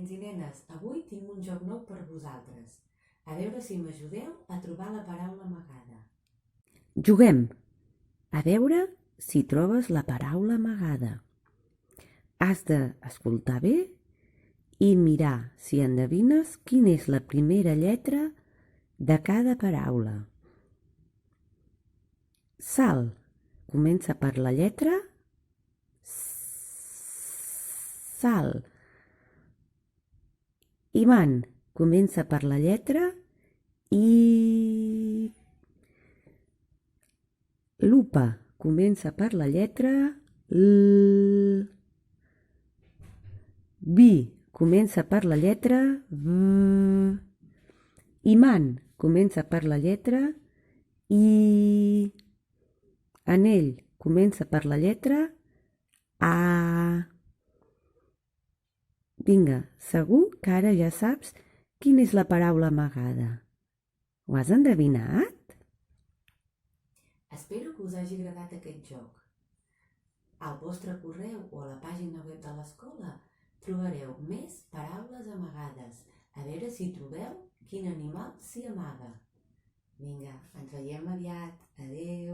nens i nenes, avui tinc un joc nou per vosaltres. A veure si m'ajudeu a trobar la paraula amagada. Juguem! A veure si trobes la paraula amagada. Has d'escoltar bé i mirar si endevines quina és la primera lletra de cada paraula. Sal comença per la lletra Sal. Ivan comença per la lletra I. Lupa comença per la lletra L. Vi comença per la lletra V. Iman comença per la lletra I. Anell comença per la lletra A. Vinga, segur que ara ja saps quina és la paraula amagada. Ho has endevinat? Espero que us hagi agradat aquest joc. Al vostre correu o a la pàgina web de l'escola trobareu més paraules amagades. A veure si trobeu quin animal s'hi amaga. Vinga, ens veiem aviat. Adeu!